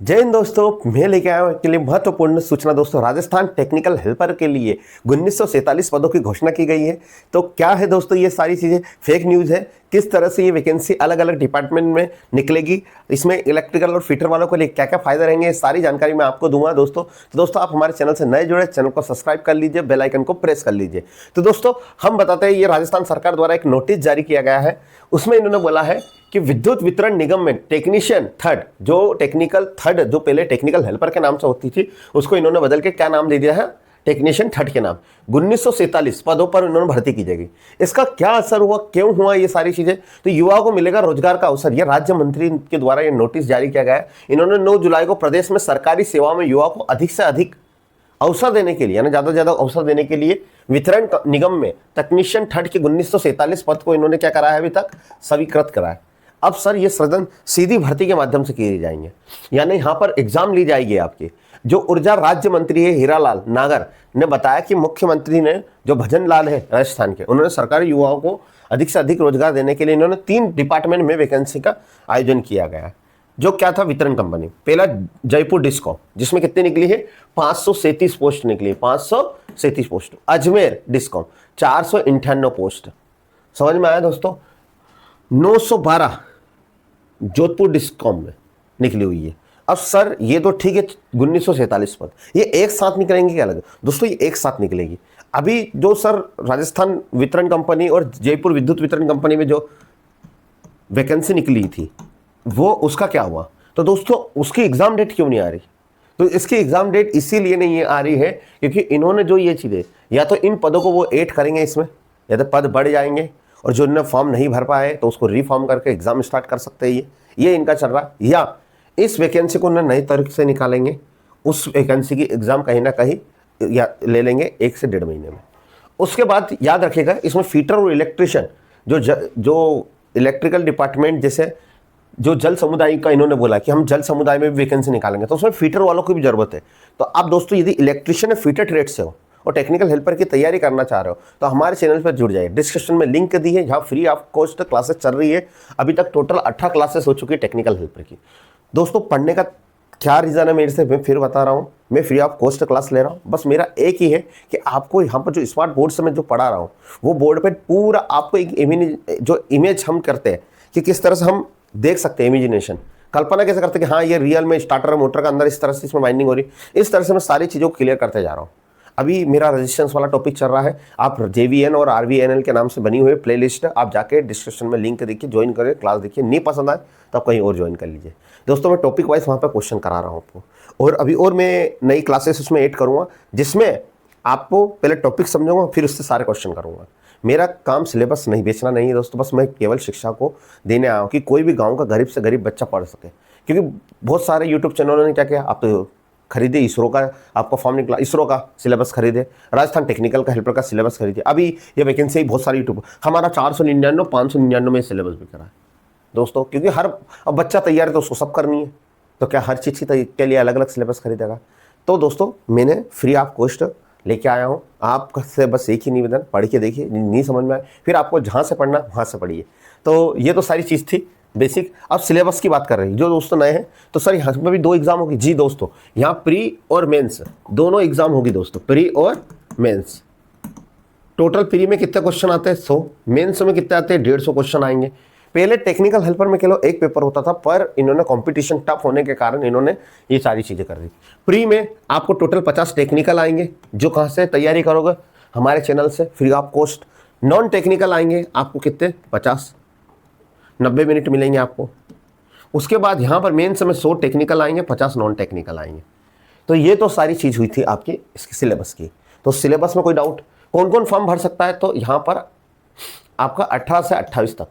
जय हिंद दोस्तों, मैं लेके आया हूं के लिए महत्वपूर्ण सूचना। दोस्तों, राजस्थान टेक्निकल हेल्पर के लिए 1947 पदों की घोषणा की गई है। तो क्या है दोस्तों, ये सारी चीज़ें फेक न्यूज़ है। किस तरह से ये वैकेंसी अलग अलग डिपार्टमेंट में निकलेगी, इसमें इलेक्ट्रिकल और फिटर वालों के लिए क्या क्या फायदा रहेंगे, सारी जानकारी मैं आपको दूंगा दोस्तों। तो दोस्तों, आप हमारे चैनल से नए जुड़े, चैनल को सब्सक्राइब कर लीजिए, बेल आइकन को प्रेस कर लीजिए। तो दोस्तों, हम बताते हैं, ये राजस्थान सरकार द्वारा एक नोटिस जारी किया गया है। उसमें इन्होंने बोला है कि विद्युत वितरण निगम में टेक्नीशियन थर्ड, जो टेक्निकल थर्ड जो पहले टेक्निकल हेल्पर के नाम से होती थी, उसको इन्होंने बदल के क्या नाम दे दिया है, टेक्नीशियन थर्ड के नाम। 1947 पदों पर इन्होंने भर्ती की जाएगी। इसका क्या असर हुआ, क्यों हुआ, ये सारी चीजें, तो युवाओं को मिलेगा रोजगार का अवसर। यह राज्य मंत्री के द्वारा ये नोटिस जारी किया गया है। इन्होंने 9 जुलाई को प्रदेश में सरकारी सेवाओं में युवाओं को अधिक से अधिक अवसर देने के लिए, यानी ज्यादा से ज्यादा अवसर देने के लिए वितरण निगम में टेक्नीशियन थर्ड के 1947 पद को इन्होंने क्या करा है, अभी तक स्वीकृत करा है। अब सर, ये सृजन सीधी भर्ती के माध्यम से किए जाएंगे, यानी यहाँ पर एग्जाम ली जाएगी आपकी। जो ऊर्जा राज्य मंत्री है हीरालाल नागर ने बताया कि मुख्यमंत्री ने, जो भजन लाल है राजस्थान के, उन्होंने सरकारी युवाओं को अधिक से अधिक रोजगार देने के लिए इन्होंने 3 डिपार्टमेंट में वैकेंसी का आयोजन किया गया है। जो क्या था, वितरण कंपनी। पहला जयपुर डिस्कॉम, जिसमें कितनी निकली है, 537 पोस्ट निकली, 537 पोस्ट। Ajmer discom 498 post. समझ में आया दोस्तों। 912 जोधपुर डिस्कॉम में निकली हुई है। अब सर, ये तो ठीक है, 1947 पद ये एक साथ निकलेंगे क्या अलग दोस्तों, ये एक साथ निकलेगी। अभी जो सर राजस्थान वितरण कंपनी और जयपुर विद्युत वितरण कंपनी में जो वैकेंसी निकली थी, वो उसका क्या हुआ, तो दोस्तों उसकी एग्जाम डेट क्यों नहीं आ रही। तो इसकी एग्जाम डेट इसीलिए नहीं आ रही है क्योंकि इन्होंने जो ये चीज़ें, या तो इन पदों को वो ऐड करेंगे इसमें, या तो पद बढ़ जाएंगे, और जो इन्होंने फॉर्म नहीं भर पाए तो उसको रीफॉर्म करके एग्जाम स्टार्ट कर सकते हैं। ये इनका चल रहा है, या इस वैकेंसी को उन्हें नई तरीके से निकालेंगे, उस वैकेंसी की एग्जाम कहीं ना कहीं या ले लेंगे 1 से 1.5 महीने में। उसके बाद याद रखिएगा, इसमें फीटर और इलेक्ट्रिशियन, जो इलेक्ट्रिकल डिपार्टमेंट, जैसे जो जल समुदाय का इन्होंने बोला कि हम जल समुदाय में भी वैकेंसी निकालेंगे, तो उसमें फीटर वालों की भी जरूरत है। तो आप दोस्तों, यदि इलेक्ट्रिशियन फीटर ट्रेड से हो और टेक्निकल हेल्पर की तैयारी करना चाह रहे हो, तो हमारे चैनल पर जुड़ जाइए। डिस्क्रिप्शन में लिंक दी है, जहाँ फ्री ऑफ कॉस्ट क्लासेस चल रही है। अभी तक टोटल 18 क्लासेस हो चुकी है टेक्निकल हेल्पर की। दोस्तों, पढ़ने का क्या रीज़न है मेरे से, मैं फिर बता रहा हूँ, मैं फ्री ऑफ कॉस्ट क्लास ले रहा हूँ। बस मेरा एक ही है कि आपको यहाँ पर जो स्मार्ट बोर्ड से मैं जो पढ़ा रहा हूँ, वो बोर्ड पर पूरा आपको एक जो इमेज हम करते हैं कि किस तरह से हम देख सकते हैं, इमेजिनेशन, कल्पना कैसे करते हैं कि हाँ ये रियल में स्टार्टर मोटर का अंदर इस तरह से इसमें वाइंडिंग हो रही है। इस तरह से मैं सारी चीज़ों को क्लियर करते जा रहा हूँ। अभी मेरा रेजिस्टेंस वाला टॉपिक चल रहा है। आप JVN और RVNL के नाम से बनी हुई प्लेलिस्ट है, आप जाके डिस्क्रिप्शन में लिंक देखिए, ज्वाइन करें, क्लास देखिए। नहीं पसंद आए तो आप कहीं और ज्वाइन कर लीजिए। दोस्तों, मैं टॉपिक वाइज वहाँ पर क्वेश्चन करा रहा हूँ आपको, और अभी और मैं नई क्लासेस उसमें ऐड करूँगा, जिसमें आपको पहले टॉपिक समझूंगा, फिर उससे सारे क्वेश्चन करूँगा। मेरा काम सिलेबस नहीं बेचना नहीं है दोस्तों, बस मैं केवल शिक्षा को देने आया हूँ कि कोई भी गांव का गरीब से गरीब बच्चा पढ़ सके। क्योंकि बहुत सारे यूट्यूब चैनलों ने क्या किया, आप तो खरीदे इसरो का, आपका फॉर्म निकला, इसरो का सिलेबस खरीदे, राजस्थान टेक्निकल का हेल्पर का सिलेबस खरीदे। अभी ये वैकेंसी बहुत सारी यूट्यूब, हमारा 499 599 में सिलेबस भी करा है दोस्तों। क्योंकि हर अब बच्चा तैयार है तो उसको सब करनी है, तो क्या हर चीज़ के लिए अलग अलग सिलेबस खरीदेगा। तो दोस्तों, मैंने फ्री ऑफ कॉस्ट लेके आया हूँ आपसे, बस एक ही निवेदन, पढ़ के देखिए, नहीं समझ में आए फिर आपको जहाँ से पढ़ना वहाँ से पढ़िए। तो ये तो सारी चीज़ थी बेसिक। अब सिलेबस की बात कर रहे हैं जो दोस्तों नए हैं, तो सर यहाँ पर भी 2 एग्जाम होगी जी दोस्तों। यहाँ प्री और मेंस दोनों एग्जाम होगी दोस्तों, प्री और मेंस। टोटल प्री में कितने क्वेश्चन आते हैं, 100। मेंस में कितने आते हैं, 150 क्वेश्चन आएंगे। पहले टेक्निकल हेल्पर में केवल 1 पेपर होता था, पर इन्होंने कंपटीशन टफ होने के कारण इन्होंने ये सारी चीज़ें कर दी। प्री में आपको टोटल 50 टेक्निकल आएंगे, जो कहाँ से तैयारी करोगे, हमारे चैनल से free of cost. Non technical आएंगे आपको कितने, 50, 90 मिनट मिलेंगे आपको। उसके बाद यहाँ पर मेंस में 100 टेक्निकल आएंगे, 50 नॉन टेक्निकल आएंगे। तो ये तो सारी चीज़ हुई थी आपकी इसकी सिलेबस की। तो सिलेबस में कोई डाउट, कौन कौन फॉर्म भर सकता है, तो यहाँ पर आपका 18 से 28 तक,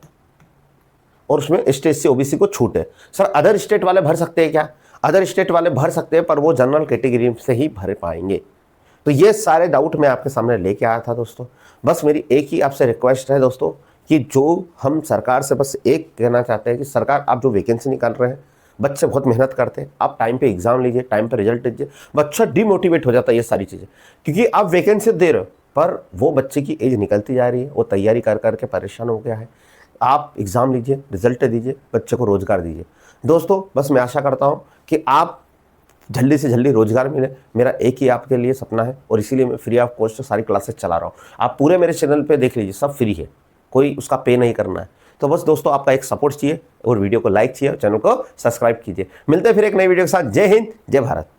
और उसमें ST/SC OBC को छूट है। सर अदर स्टेट वाले भर सकते हैं क्या, अदर स्टेट वाले भर सकते हैं, पर वो जनरल कैटेगरी से ही भर पाएंगे। तो ये सारे डाउट मैं आपके सामने लेके आया था दोस्तों। बस मेरी एक ही आपसे रिक्वेस्ट है दोस्तों, कि जो हम सरकार से बस एक कहना चाहते हैं कि सरकार, आप जो वैकेंसी निकाल रहे हैं, बच्चे बहुत मेहनत करते हैं, आप टाइम पे एग्जाम लीजिए, टाइम पे रिजल्ट लीजिए। बच्चा डिमोटिवेट हो जाता है ये सारी चीज़ें, क्योंकि आप वैकेंसी दे रहे हो, पर वो बच्चे की एज निकलती जा रही है, वो तैयारी कर करके परेशान हो गया है। आप एग्ज़ाम लीजिए, रिजल्ट दीजिए, बच्चे को रोजगार दीजिए। दोस्तों, बस मैं आशा करता हूँ कि आप जल्दी से जल्दी रोजगार मिले। मेरा एक ही आपके लिए सपना है और इसीलिए मैं फ्री ऑफ कॉस्ट सारी क्लासेस चला रहा हूँ। आप पूरे मेरे चैनल पे देख लीजिए, सब फ्री है, कोई उसका पे नहीं करना है। तो बस दोस्तों आपका एक सपोर्ट चाहिए और वीडियो को लाइक चाहिए और चैनल को सब्सक्राइब कीजिए। मिलते हैं फिर एक नई वीडियो के साथ। जय हिंद, जय भारत।